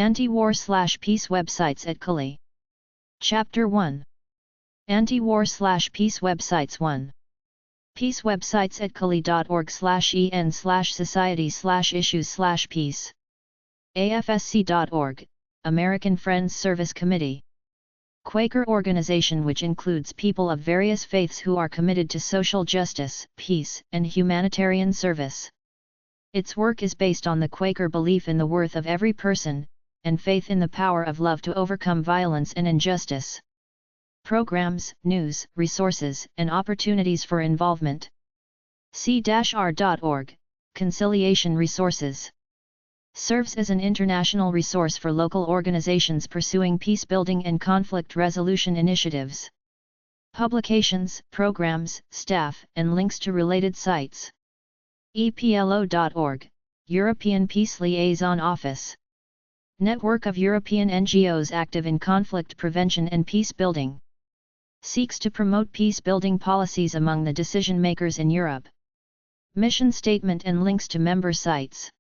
Anti-war/peace websites at curlie. Chapter 1. Anti-war/peace websites 1. Peace websites at curlie.org/en/society/issues/peace. AFSC.org, American Friends Service Committee. Quaker organization which includes people of various faiths who are committed to social justice, peace, and humanitarian service. Its work is based on the Quaker belief in the worth of every person, and faith in the power of love to overcome violence and injustice. Programs, news, resources, and opportunities for involvement. C-R.org, Conciliation Resources. Serves as an international resource for local organizations pursuing peace-building and conflict resolution initiatives. Publications, programs, staff, and links to related sites. EPLO.org, European Peace Liaison Office. Network of European NGOs active in conflict prevention and peace building. Seeks to promote peace-building policies among the decision-makers in Europe. Mission statement and links to member sites.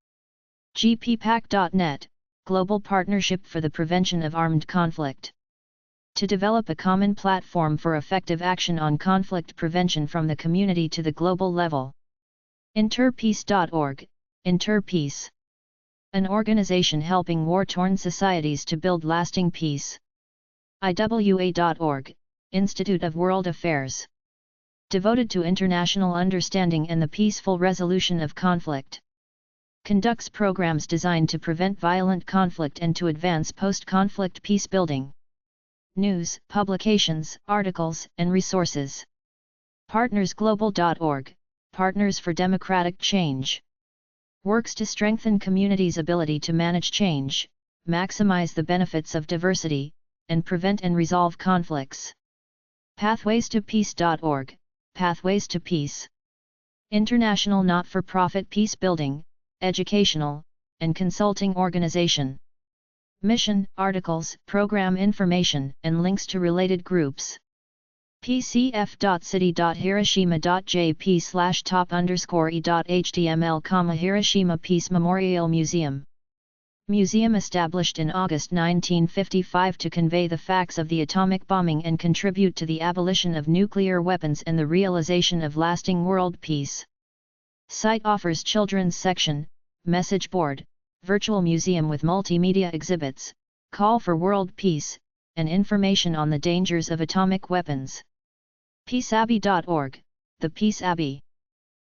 GPPAC.net, Global Partnership for the Prevention of Armed Conflict. To develop a common platform for effective action on conflict prevention from the community to the global level. Interpeace.org, Interpeace. An organization helping war-torn societies to build lasting peace. IWA.org, Institute of World Affairs. Devoted to international understanding and the peaceful resolution of conflict. Conducts programs designed to prevent violent conflict and to advance post-conflict peace building. News, publications, articles, and resources. Partnersglobal.org, Partners for Democratic Change. Works to strengthen communities' ability to manage change, maximize the benefits of diversity, and prevent and resolve conflicts. Pathwaystopeace.org, Pathways to Peace. International not-for-profit peace-building, educational, and consulting organization. Mission, articles, program information, and links to related groups. pcf.city.hiroshima.jp/top_e.html, Hiroshima Peace Memorial Museum. Museum established in August 1955 to convey the facts of the atomic bombing and contribute to the abolition of nuclear weapons and the realization of lasting world peace. Site offers children's section, message board, virtual museum with multimedia exhibits, call for world peace, and information on the dangers of atomic weapons. PeaceAbbey.org, the Peace Abbey.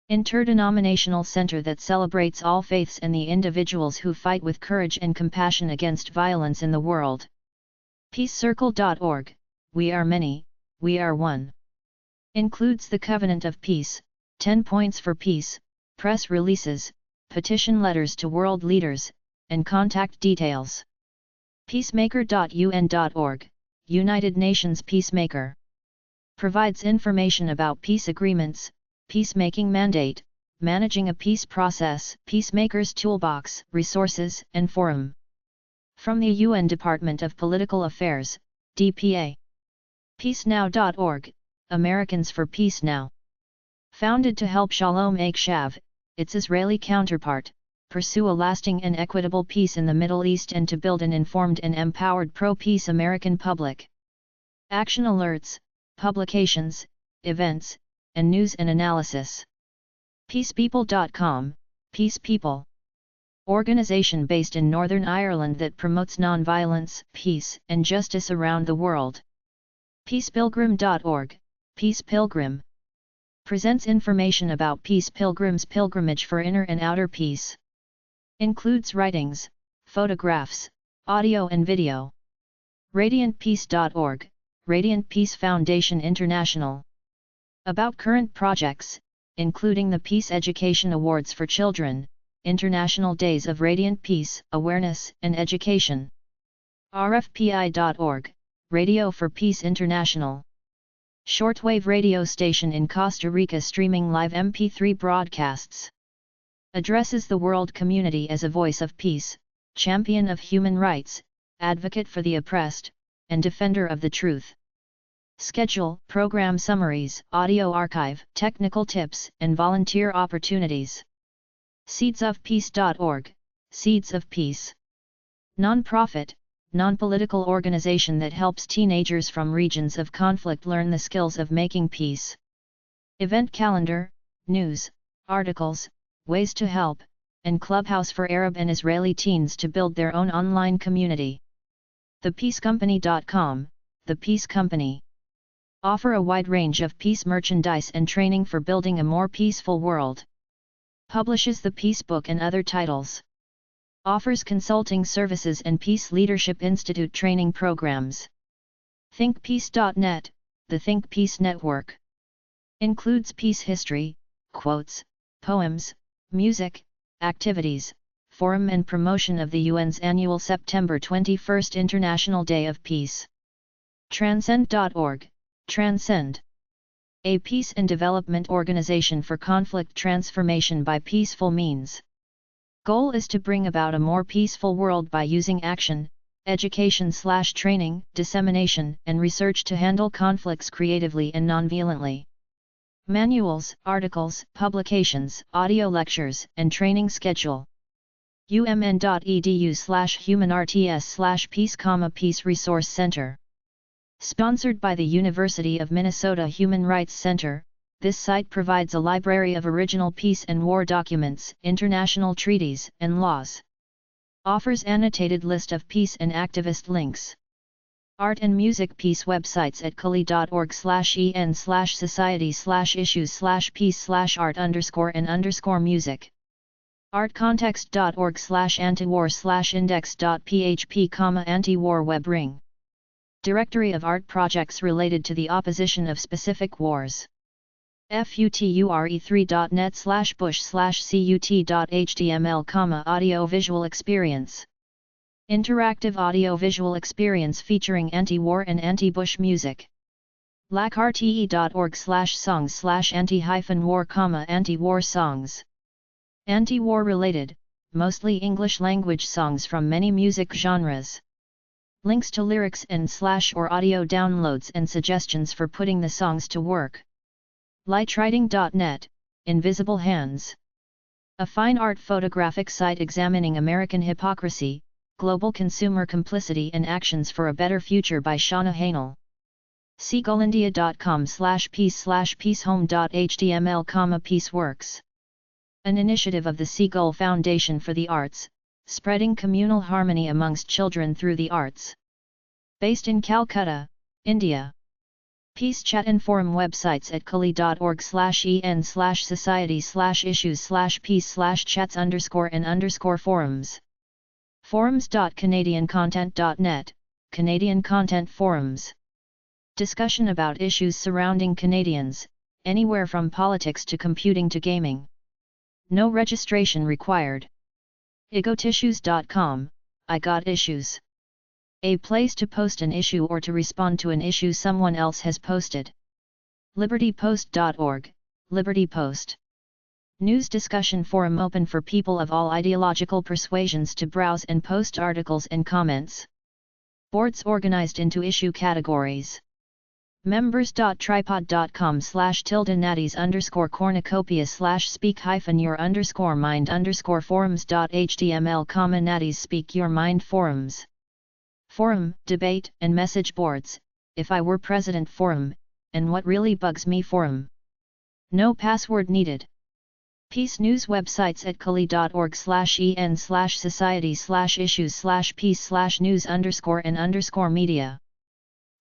Interdenominational center that celebrates all faiths and the individuals who fight with courage and compassion against violence in the world. PeaceCircle.org, We are many, we are one. Includes the Covenant of Peace, 10 points for peace, press releases, petition letters to world leaders, and contact details. Peacemaker.un.org, United Nations Peacemaker. Provides information about peace agreements, peacemaking mandate, managing a peace process, peacemakers toolbox, resources, and forum. From the UN Department of Political Affairs, DPA. PeaceNow.org, Americans for Peace Now. Founded to help Shalom Akshav, its Israeli counterpart, pursue a lasting and equitable peace in the Middle East and to build an informed and empowered pro-peace American public. Action alerts, publications, events, and news and analysis. Peacepeople.com, Peace People. Organization based in Northern Ireland that promotes non-violence, peace, and justice around the world. Peacepilgrim.org, Peace Pilgrim. Presents information about Peace Pilgrim's pilgrimage for inner and outer peace. Includes writings, photographs, audio and video. RadiantPeace.org, Radiant Peace Foundation International. About current projects, including the Peace Education Awards for Children, International Days of Radiant Peace, Awareness and Education. RFPI.org, Radio for Peace International. Shortwave radio station in Costa Rica streaming live MP3 broadcasts. Addresses the world community as a voice of peace, champion of human rights, advocate for the oppressed, and defender of the truth. Schedule, program summaries, audio archive, technical tips, and volunteer opportunities. Seedsofpeace.org, Seeds of Peace. Non-profit, non-political organization that helps teenagers from regions of conflict learn the skills of making peace. Event calendar, news, articles, ways to help, and clubhouse for Arab and Israeli teens to build their own online community. ThePeaceCompany.com, The Peace Company. Offer a wide range of peace merchandise and training for building a more peaceful world. Publishes the Peace Book and other titles. Offers consulting services and Peace Leadership Institute training programs. ThinkPeace.net, the Think Peace Network. Includes peace history, quotes, poems, music, activities, forum and promotion of the UN's annual September 21 International Day of Peace. Transcend.org, Transcend. A peace and development organization for conflict transformation by peaceful means. Goal is to bring about a more peaceful world by using action, education/training, dissemination, and research to handle conflicts creatively and non-violently. Manuals, articles, publications, audio lectures, and training schedule. umn.edu/humanrts/peace, Peace Resource Center. Sponsored by the University of Minnesota Human Rights Center, this site provides a library of original peace and war documents, international treaties, and laws. Offers annotated list of peace and activist links. Art and music peace websites at curlie.org/en/society/issues/peace/art_and_music. artcontext.org/antiwar/index.php, anti-war web ring. Directory of art projects related to the opposition of specific wars. future3.net/bush/cut.html, audio-visual experience. Interactive audio-visual experience featuring anti-war and anti-Bush music. lacrte.org/songs/anti-war, anti-war songs. Anti-war related, mostly English language songs from many music genres. Links to lyrics and/or audio downloads and suggestions for putting the songs to work. Lightwriting.net, Invisible Hands. A fine art photographic site examining American hypocrisy, global consumer complicity and actions for a better future by Shauna Hainel. seagulindia.com/peace/peacehome.html, Peaceworks. An initiative of the Seagull Foundation for the Arts, spreading communal harmony amongst children through the arts. Based in Calcutta, India. Peace chat and forum websites at curlie.org/en/society/issues/peace/chats_and_forums. Forums.canadiancontent.net, Canadian Content Forums. Discussion about issues surrounding Canadians, anywhere from politics to computing to gaming. No registration required. egotissues.com, I got issues. A place to post an issue or to respond to an issue someone else has posted. libertypost.org, Liberty Post. News discussion forum open for people of all ideological persuasions to browse and post articles and comments. Boards organized into issue categories. members.tripod.com/tilde-natties_cornucopia/speak-your_mind_forums.html, natties speak your mind forums. Forum, debate, and message boards, if I were president forum, and what really bugs me forum. No password needed. Peace news websites at curlie.org/en/society/issues/peace/news_and_media.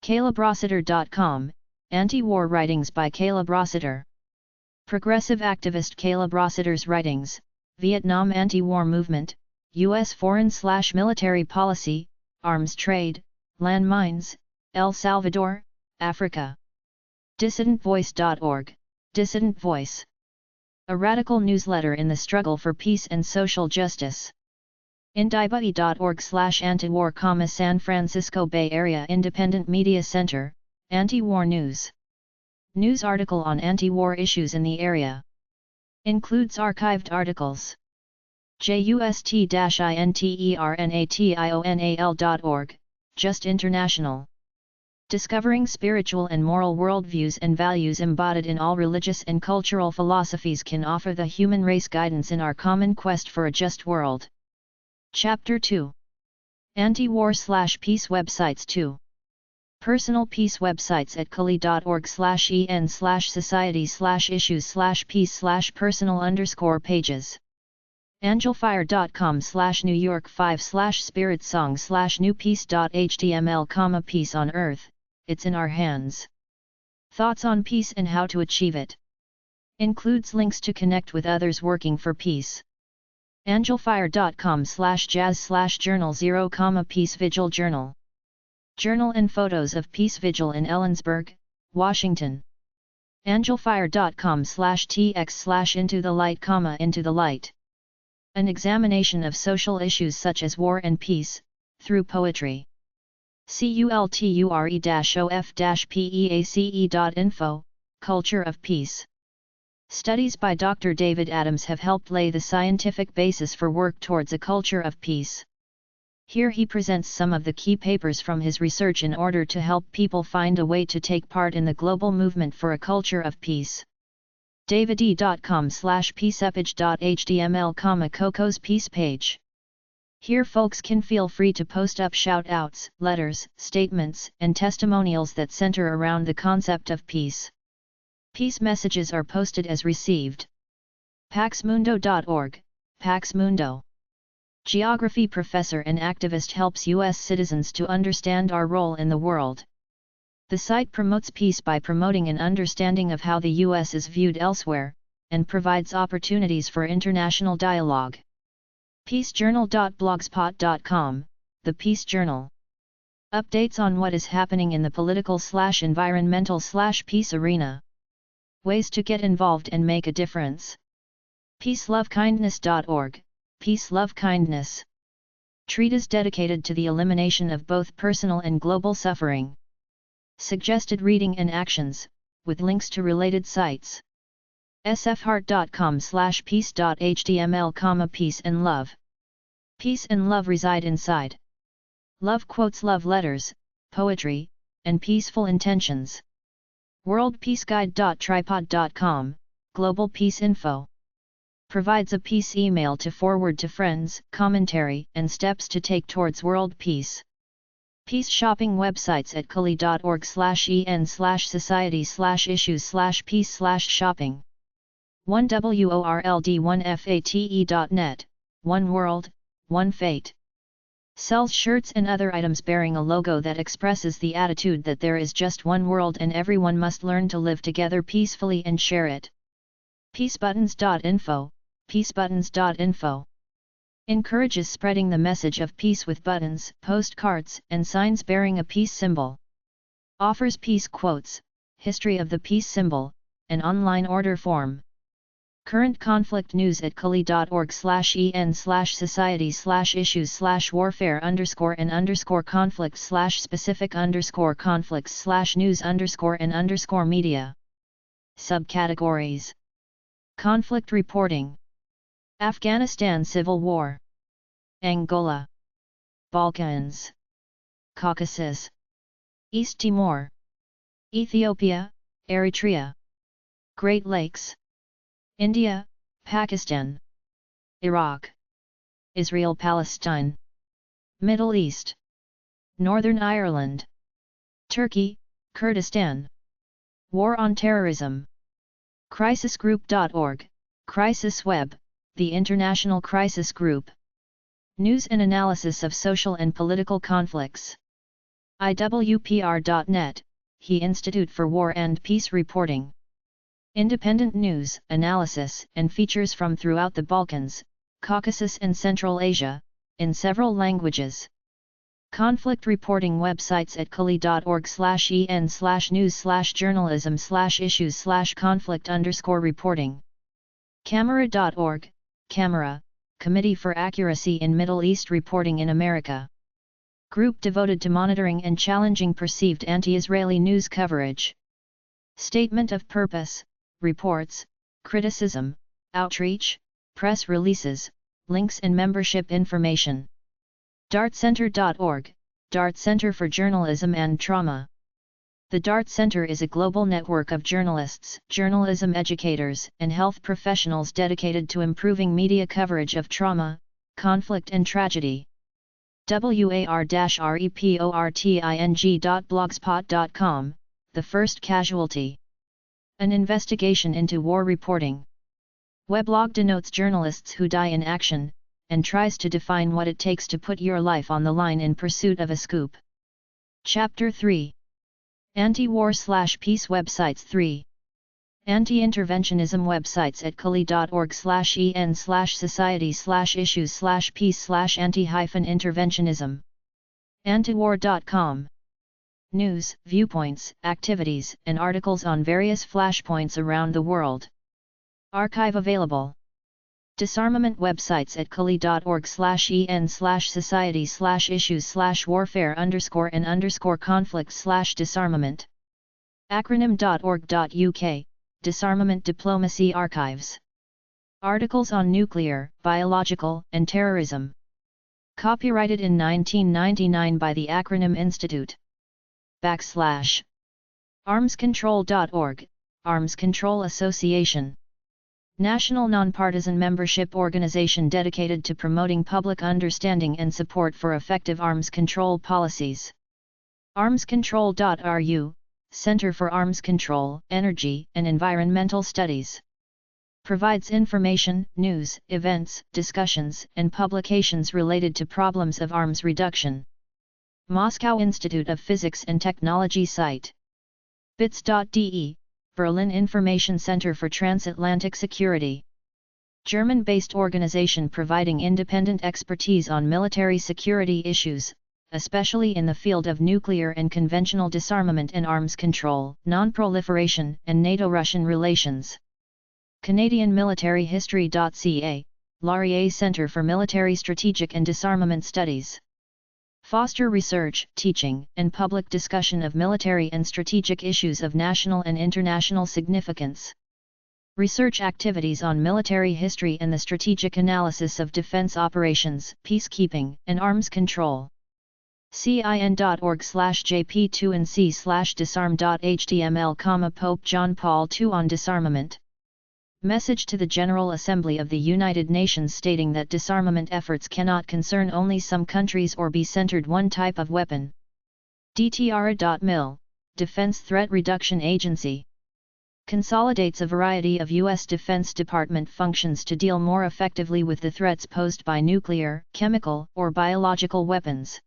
CalebRossiter.com, Anti-War Writings by Caleb Rossiter. Progressive activist Caleb Rossiter's writings, Vietnam Anti-War Movement, U.S. Foreign/Military Policy, Arms Trade, Landmines, El Salvador, Africa. DissidentVoice.org, Dissident Voice. A radical newsletter in the struggle for peace and social justice. Indiebuddy.org/antiwar, San Francisco Bay Area Independent Media Center, Anti-War News. News article on anti-war issues in the area. Includes archived articles. just-interntional.org, Just International. Discovering spiritual and moral worldviews and values embodied in all religious and cultural philosophies can offer the human race guidance in our common quest for a just world. Chapter 2. Anti-war/peace websites 2. Personal peace websites at curlie.org/en/society/issues/peace/personal_pages. Angelfire.com/New York 5/spirit song/new peace.html, peace on earth, it's in our hands. Thoughts on peace and how to achieve it. Includes links to connect with others working for peace. Angelfire.com/jazz/journal 0, Peace Vigil Journal and photos of Peace Vigil in Ellensburg, Washington. Angelfire.com/tx/into the light, into the light. An examination of social issues such as war and peace, through poetry. culture-of-peace.info, Culture of Peace. Studies by Dr. David Adams have helped lay the scientific basis for work towards a culture of peace. Here he presents some of the key papers from his research in order to help people find a way to take part in the global movement for a culture of peace. david.com/peaceepage.html, Coco's Peace page. Here folks can feel free to post up shout-outs, letters, statements, and testimonials that center around the concept of peace. Peace messages are posted as received. paxmundo.org, Pax Mundo. Geography professor and activist helps U.S. citizens to understand our role in the world. The site promotes peace by promoting an understanding of how the U.S. is viewed elsewhere, and provides opportunities for international dialogue. peacejournal.blogspot.com, The Peace Journal. Updates on what is happening in the political/environmental/peace arena. Ways to get involved and make a difference. peacelovekindness.org, Peace Love Kindness. Treatise dedicated to the elimination of both personal and global suffering. Suggested reading and actions, with links to related sites. sfheart.com/peace.html, Peace and Love. Peace and love reside inside. Love quotes, love letters, poetry, and peaceful intentions. worldpeaceguide.tripod.com, Global Peace Info. Provides a peace email to forward to friends, commentary, and steps to take towards world peace. Peace shopping websites at curlie.org/en/society/issues/peace/shopping. 1world1fate.net, One World, One Fate. Sells shirts and other items bearing a logo that expresses the attitude that there is just one world and everyone must learn to live together peacefully and share it. Peacebuttons.info, peacebuttons.info. Encourages spreading the message of peace with buttons, postcards, and signs bearing a peace symbol. Offers peace quotes, history of the peace symbol, and online order form. Current conflict news at cullie.org/en/society/issues/warfare_conflicts/specific_conflicts/news_and_media. Subcategories. Conflict reporting. Afghanistan Civil War. Angola. Balkans. Caucasus. East Timor. Ethiopia, Eritrea. Great Lakes. India, Pakistan. Iraq. Israel-Palestine. Middle East. Northern Ireland. Turkey, Kurdistan. War on Terrorism. Crisisgroup.org, Crisis Web, the International Crisis Group. News and analysis of social and political conflicts. IWPR.net, HE Institute for War and Peace Reporting. Independent news, analysis, and features from throughout the Balkans, Caucasus and Central Asia, in several languages. Conflict reporting websites at curlie.org/en/news/journalism/issues/conflict_reporting. Camera.org, Camera, Committee for Accuracy in Middle East Reporting in America. Group devoted to monitoring and challenging perceived anti-Israeli news coverage. Statement of purpose, reports, criticism, outreach, press releases, links and membership information. dartcenter.org, Dart Center for Journalism and Trauma. The Dart Center is a global network of journalists, journalism educators, and health professionals dedicated to improving media coverage of trauma, conflict and tragedy. war-reporting.blogspot.com, The First Casualty. An investigation into war reporting. Weblog denotes journalists who die in action, and tries to define what it takes to put your life on the line in pursuit of a scoop. Chapter 3. Anti-war/peace websites 3. Anti-interventionism websites at curlie.org/en/society/issues/peace/anti-interventionism. Antiwar.com. News, viewpoints, activities, and articles on various flashpoints around the world. Archive available. Disarmament websites at curlie.org/en/society/warfare_and_conflict/disarmament. Acronym.org.uk, Disarmament Diplomacy Archives. Articles on nuclear, biological, and terrorism. Copyrighted in 1999 by the Acronym Institute. /armscontrol.org, Arms Control Association. National nonpartisan membership organization dedicated to promoting public understanding and support for effective arms control policies. Armscontrol.ru, Center for Arms Control, Energy, and Environmental Studies. Provides information, news, events, discussions, and publications related to problems of arms reduction. Moscow Institute of Physics and Technology site. bits.de, Berlin Information Center for Transatlantic Security. German-based organization providing independent expertise on military security issues, especially in the field of nuclear and conventional disarmament and arms control, non-proliferation, and NATO-Russian relations. Canadian Military History.ca, Laurier Center for Military Strategic and Disarmament Studies. Foster research, teaching, and public discussion of military and strategic issues of national and international significance. Research activities on military history and the strategic analysis of defense operations, peacekeeping, and arms control. cin.org/jp2nc/disarm.html, Pope John Paul II on disarmament. Message to the General Assembly of the United Nations stating that disarmament efforts cannot concern only some countries or be centered one type of weapon. DTRA.mil, Defense Threat Reduction Agency. Consolidates a variety of U.S. Defense Department functions to deal more effectively with the threats posed by nuclear, chemical, or biological weapons.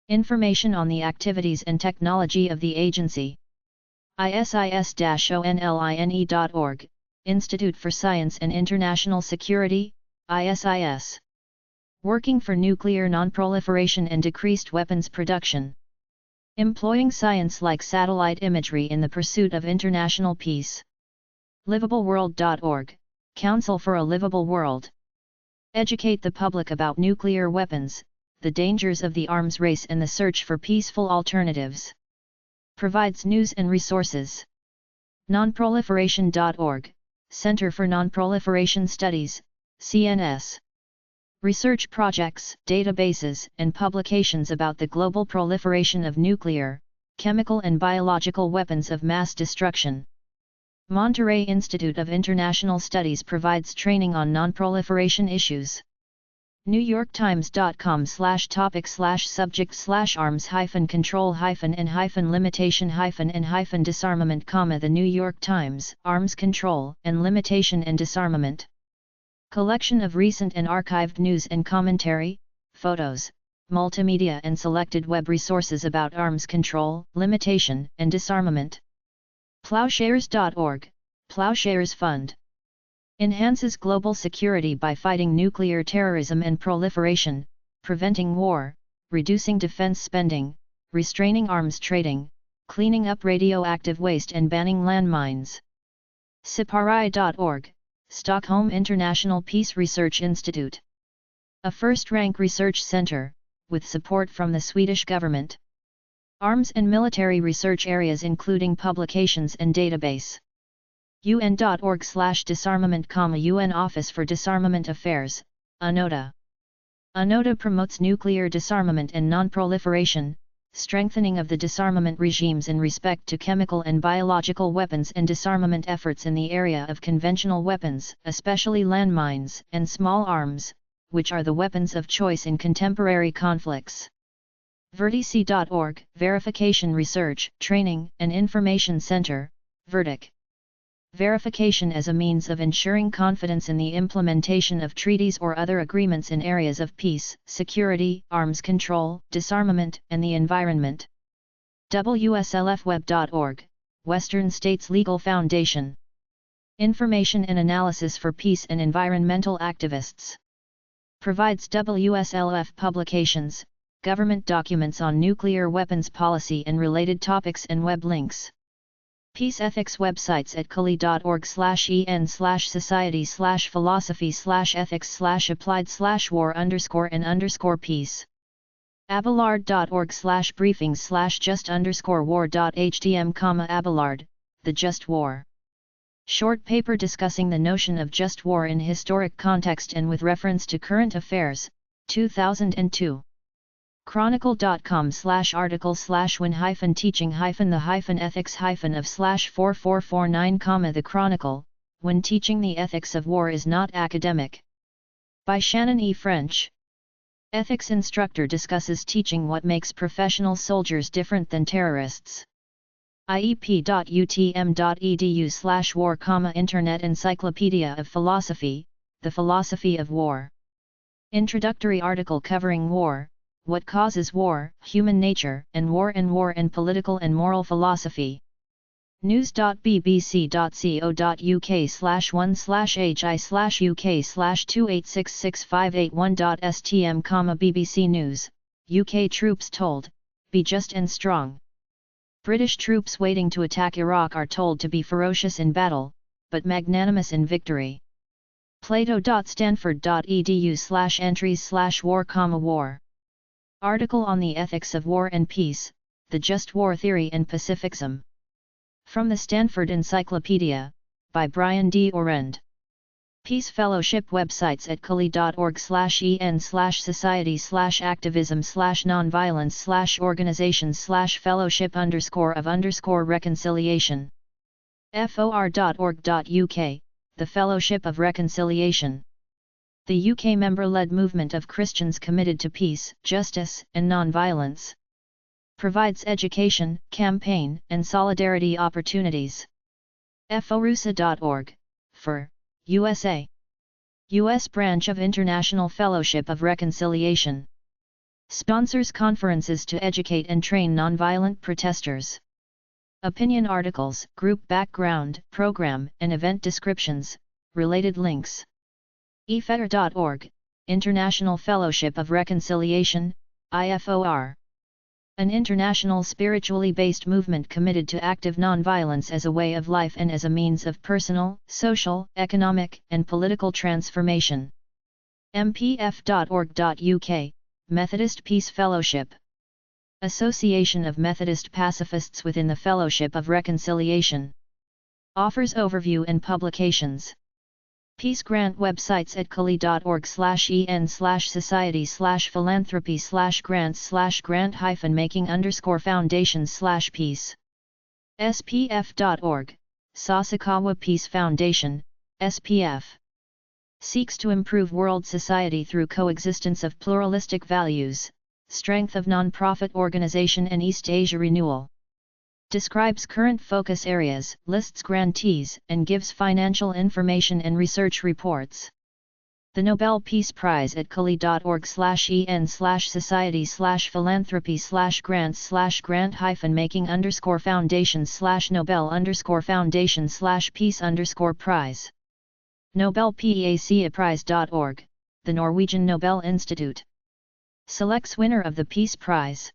Information on the activities and technology of the agency. ISIS-online.org, Institute for Science and International Security, ISIS. Working for nuclear nonproliferation and decreased weapons production. Employing science like satellite imagery in the pursuit of international peace. Livableworld.org, Council for a Livable World. Educate the public about nuclear weapons, the dangers of the arms race and the search for peaceful alternatives. Provides news and resources. Nonproliferation.org, Center for Nonproliferation Studies, CNS. Research projects, databases, and publications about the global proliferation of nuclear, chemical and biological weapons of mass destruction. Monterey Institute of International Studies provides training on nonproliferation issues. NewYork Times.com/topics/subject/arms-control-and-limitation-and-disarmament, The New York Times, Arms Control and Limitation and Disarmament. Collection of recent and archived news and commentary, photos, multimedia and selected web resources about arms control, limitation, and disarmament. Plowshares.org, Plowshares Fund. Enhances global security by fighting nuclear terrorism and proliferation, preventing war, reducing defense spending, restraining arms trading, cleaning up radioactive waste and banning landmines. Siparai.org, Stockholm International Peace Research Institute. A first-rank research center, with support from the Swedish government. Arms and military research areas including publications and database. UN.org/disarmament, UN Office for Disarmament Affairs, UNODA. UNODA promotes nuclear disarmament and non-proliferation, strengthening of the disarmament regimes in respect to chemical and biological weapons and disarmament efforts in the area of conventional weapons, especially landmines, and small arms, which are the weapons of choice in contemporary conflicts. Vertice.org, Verification Research, Training, and Information Center, Vertic. Verification as a means of ensuring confidence in the implementation of treaties or other agreements in areas of peace, security, arms control, disarmament, and the environment. WSLFweb.org, Western States Legal Foundation. Information and analysis for peace and environmental activists. Provides WSLF publications, government documents on nuclear weapons policy and related topics and web links. Peace ethics websites at curlie.org/en/society/philosophy/ethics/applied/war_and_peace. Abelard.org/briefings/just_war.htm, Abelard, The Just War. Short paper discussing the notion of just war in historic context and with reference to current affairs, 2002. Chronicle.com/article/when-teaching-the-ethics-of/4449, The Chronicle, When Teaching the Ethics of War is Not Academic. By Shannon E. French. Ethics instructor discusses teaching what makes professional soldiers different than terrorists. iep.utm.edu/war, Internet Encyclopedia of Philosophy, The Philosophy of War. Introductory article covering war, what causes war, human nature, and war and political and moral philosophy. news.bbc.co.uk/1/hi/UK/28665881.stm, BBC News, UK troops told, be just and strong. British troops waiting to attack Iraq are told to be ferocious in battle, but magnanimous in victory. plato.stanford.edu/entries/war, Article on the Ethics of War and Peace, The Just War Theory and Pacificism. From the Stanford Encyclopedia, by Brian D. Orend. Peace Fellowship websites at curlie.org/en/society/activism/nonviolence/organizations/fellowship_of_reconciliation. for.org.uk, The Fellowship of Reconciliation. The UK member-led movement of Christians committed to peace, justice, and non-violence. Provides education, campaign, and solidarity opportunities. forusa.org, for, USA. U.S. branch of International Fellowship of Reconciliation. Sponsors conferences to educate and train nonviolent protesters. Opinion articles, group background, program, and event descriptions, related links. eFEDR.org, International Fellowship of Reconciliation, IFOR. An international spiritually based movement committed to active nonviolence as a way of life and as a means of personal, social, economic, and political transformation. mpf.org.uk, Methodist Peace Fellowship. Association of Methodist Pacifists within the Fellowship of Reconciliation. Offers overview and publications. Peace Grant websites at curlie.org/en/society/philanthropy/grants/grant-making_foundations/peace. spf.org, Sasakawa Peace Foundation, SPF. Seeks to improve world society through coexistence of pluralistic values, strength of non-profit organization and East Asia renewal. Describes current focus areas, lists grantees, and gives financial information and research reports. The Nobel Peace Prize at curlie.org/en/society/philanthropy/grants/grant-making_foundation/nobel_foundation/peace_prize. NobelPACAprize.org, the Norwegian Nobel Institute. Selects winner of the Peace Prize.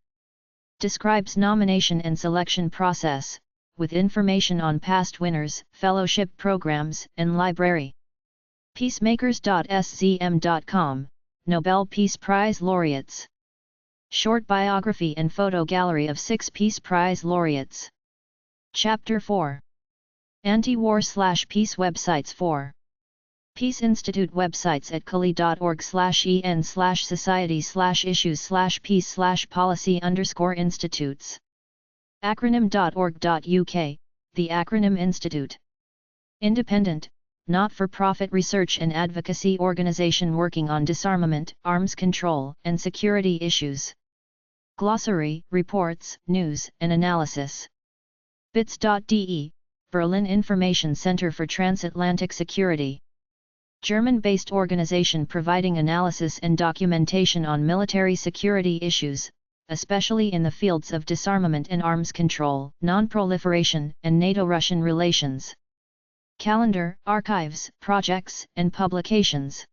Describes nomination and selection process, with information on past winners, fellowship programs, and library. Peacemakers.scm.com, Nobel Peace Prize laureates. Short biography and photo gallery of 6 Peace Prize laureates. Chapter 4. Anti-war/peace websites 4. Peace Institute websites at curlie.org/en/society/issues/peace/policy_institutes. Acronym.org.uk, The Acronym Institute. Independent, not-for-profit research and advocacy organization working on disarmament, arms control, and security issues. Glossary, reports, news, and analysis. BITS.de, Berlin Information Center for Transatlantic Security. German-based organization providing analysis and documentation on military security issues, especially in the fields of disarmament and arms control, non-proliferation, and NATO-Russian relations. Calendar, archives, projects, and publications.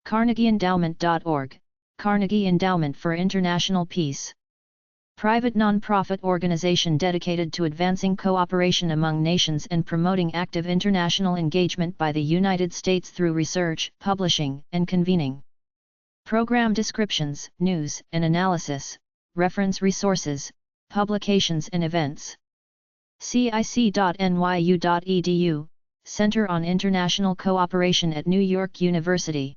CarnegieEndowment.org, Carnegie Endowment for International Peace. Private non-profit organization dedicated to advancing cooperation among nations and promoting active international engagement by the United States through research, publishing, and convening. Program descriptions, news and analysis, reference resources, publications and events. CIC.nyu.edu, Center on International Cooperation at New York University.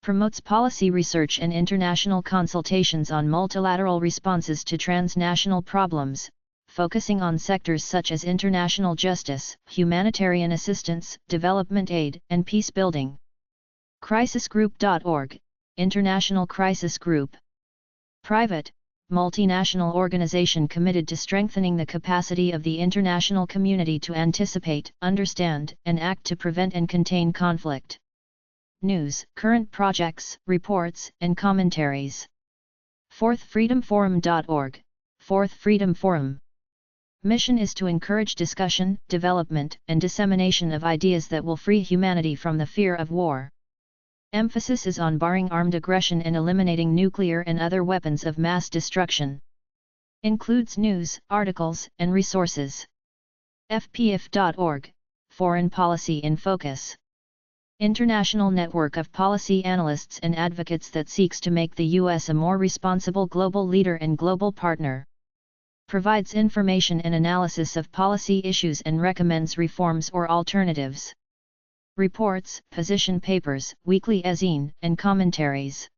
Promotes policy research and international consultations on multilateral responses to transnational problems, focusing on sectors such as international justice, humanitarian assistance, development aid, and peace building. Crisisgroup.org, International Crisis Group. Private, multinational organization committed to strengthening the capacity of the international community to anticipate, understand, and act to prevent and contain conflict. News, current projects, reports, and commentaries. FourthFreedomForum.org, Fourth Freedom Forum. Mission is to encourage discussion, development, and dissemination of ideas that will free humanity from the fear of war. Emphasis is on barring armed aggression and eliminating nuclear and other weapons of mass destruction. Includes news, articles, and resources. FPIF.org, Foreign Policy in Focus. International network of policy analysts and advocates that seeks to make the U.S. a more responsible global leader and global partner. Provides information and analysis of policy issues and recommends reforms or alternatives. Reports, position papers, weekly ezine, and commentaries.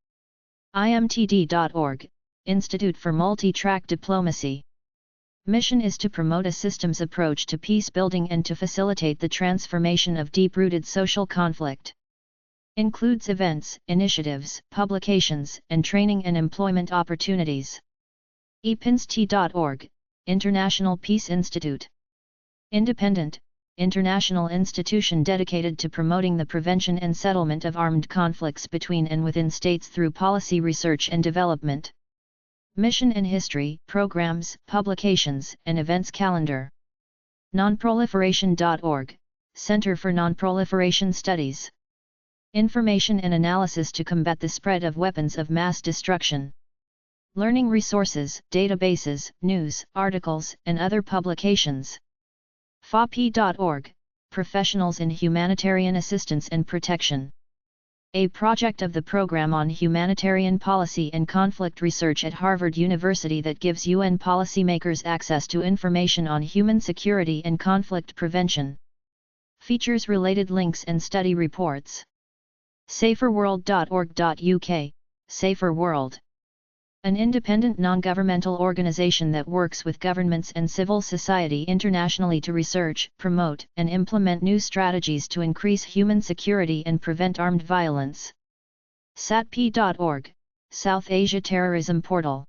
IMTD.org, Institute for Multi-Track Diplomacy. Mission is to promote a systems approach to peace building and to facilitate the transformation of deep-rooted social conflict. Includes events, initiatives, publications, and training and employment opportunities. epinst.org, International Peace Institute. Independent, international institution dedicated to promoting the prevention and settlement of armed conflicts between and within states through policy research and development. Mission and history, programs, publications, and events calendar. Nonproliferation.org, Center for Nonproliferation Studies. Information and analysis to combat the spread of weapons of mass destruction. Learning resources, databases, news, articles, and other publications. FAP.org, Professionals in Humanitarian Assistance and Protection. A project of the Program on Humanitarian Policy and Conflict Research at Harvard University that gives UN policymakers access to information on human security and conflict prevention. Features related links and study reports. saferworld.org.uk, Safer World. An independent non-governmental organization that works with governments and civil society internationally to research, promote, and implement new strategies to increase human security and prevent armed violence. satp.org, South Asia Terrorism Portal.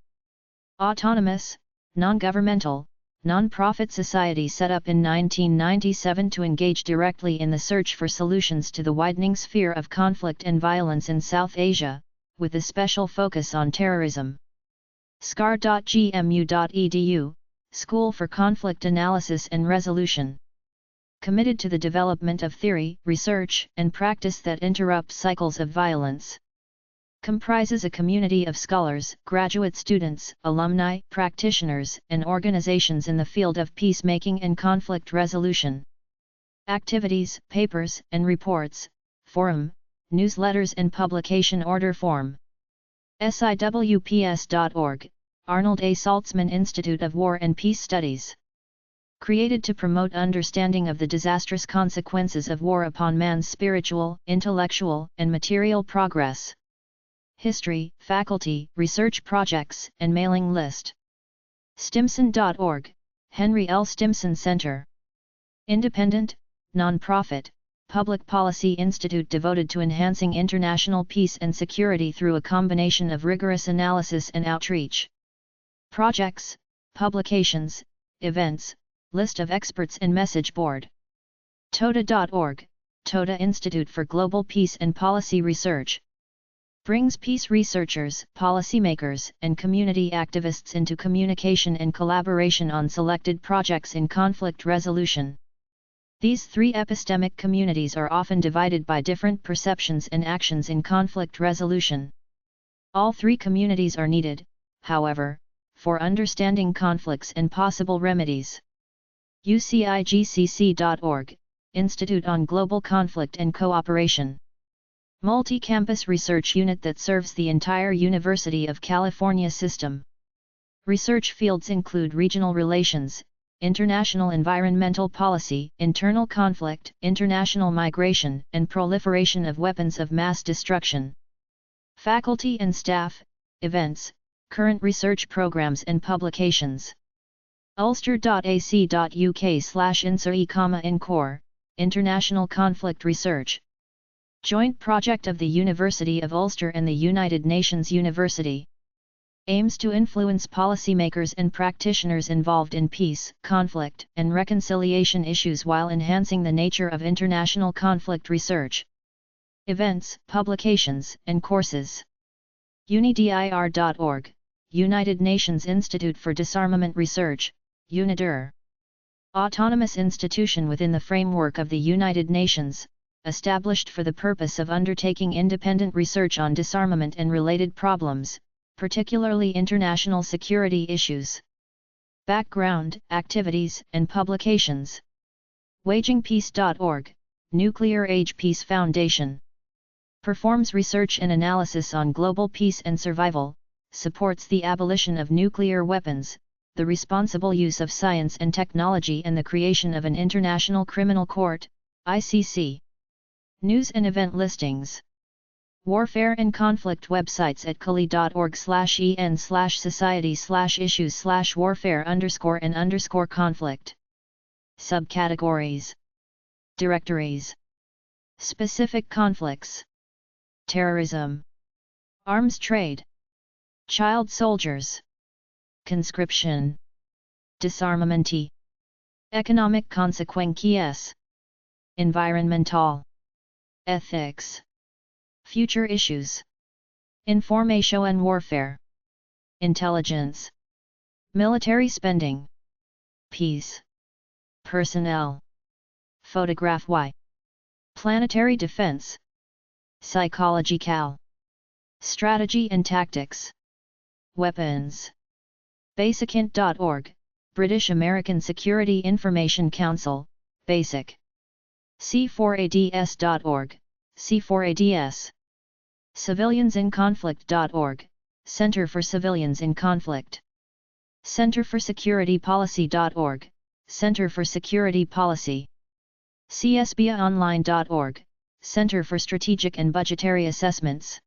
Autonomous, non-governmental, non-profit society set up in 1997 to engage directly in the search for solutions to the widening sphere of conflict and violence in South Asia, with a special focus on terrorism. scar.gmu.edu, School for Conflict Analysis and Resolution. Committed to the development of theory, research, and practice that interrupt cycles of violence. Comprises a community of scholars, graduate students, alumni, practitioners, and organizations in the field of peacemaking and conflict resolution. Activities, papers, and reports, forum, newsletters and publication order form. SIWPS.org, Arnold A. Saltzman Institute of War and Peace Studies. Created to promote understanding of the disastrous consequences of war upon man's spiritual, intellectual, and material progress. History, faculty, research projects, and mailing list. Stimson.org, Henry L. Stimson Center. Independent, non-profit, public policy institute devoted to enhancing international peace and security through a combination of rigorous analysis and outreach. Projects, publications, events, list of experts and message board. TODA.org, TODA Institute for Global Peace and Policy Research, brings peace researchers, policymakers, and community activists into communication and collaboration on selected projects in conflict resolution. These three epistemic communities are often divided by different perceptions and actions in conflict resolution. All three communities are needed, however, for understanding conflicts and possible remedies. UCIGCC.org, Institute on Global Conflict and Cooperation. Multi-campus research unit that serves the entire University of California system. Research fields include regional relations, international environmental policy, internal conflict, international migration, and proliferation of weapons of mass destruction. Faculty and staff, events, current research programs and publications. ulster.ac.uk/INSER-INCOR, International Conflict Research. Joint project of the University of Ulster and the United Nations University. Aims to influence policymakers and practitioners involved in peace, conflict, and reconciliation issues while enhancing the nature of international conflict research. Events, publications, and courses. UNIDIR.org, United Nations Institute for Disarmament Research, UNIDIR. Autonomous institution within the framework of the United Nations, established for the purpose of undertaking independent research on disarmament and related problems, particularly international security issues. Background, activities, and publications. WagingPeace.org, Nuclear Age Peace Foundation. Performs research and analysis on global peace and survival, supports the abolition of nuclear weapons, the responsible use of science and technology and the creation of an International Criminal Court, ICC. News and event listings. Warfare and conflict websites at curlie.org/en/society/issues/warfare_and_conflict. Subcategories. Directories. Specific conflicts. Terrorism. Arms trade. Child soldiers. Conscription. Disarmamenti. Economic consequences. Environmental. Ethics. Future issues. Information warfare. Intelligence. Military spending. Peace. Personnel. Photograph Y. Planetary defense. Psychological. Strategy and tactics. Weapons. Basicint.org, British American Security Information Council, BASIC. C4ADS.org, C4ADS. Civiliansinconflict.org, Center for Civilians in Conflict. Centerforsecuritypolicy.org, Center for Security Policy. CSBAonline.org, Center for Strategic and Budgetary Assessments.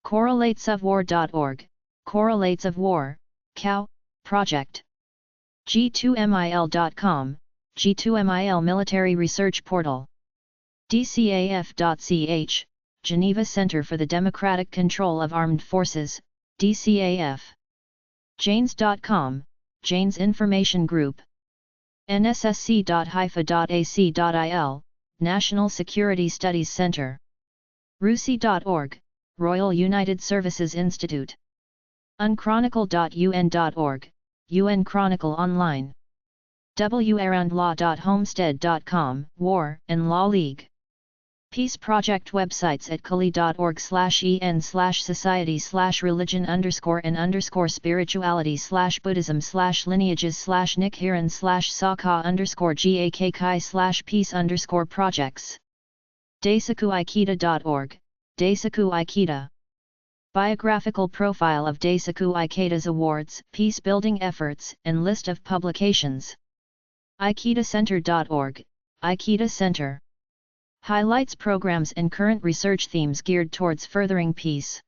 Correlatesofwar.org, Correlates of War, COW, Project. G2MIL.com, G2MIL Military Research Portal. DCAF.ch, Geneva Center for the Democratic Control of Armed Forces, DCAF. Janes.com, Janes Information Group. NSSC.haifa.ac.il, National Security Studies Center. RUSI.org, Royal United Services Institute. unchronicle.un.org, UN Chronicle Online. WAroundLaw.homestead.com, War and Law League. Peace Project websites at curlie.org/en/society/buddhism/lineages/nichiren/saka_gakkai/peace_projects. Daisaku-Aikida.org, Daisaku Aikida. Biographical profile of Daisaku Aikida's awards, peace-building efforts, and list of publications. Aikidacenter.org, Aikida Center. Highlights programs and current research themes geared towards furthering peace.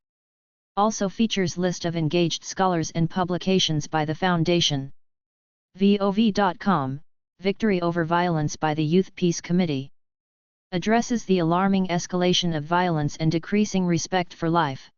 Also features list of engaged scholars and publications by the Foundation. VOV.com, Victory Over Violence by the Youth Peace Committee. addresses the alarming escalation of violence and decreasing respect for life.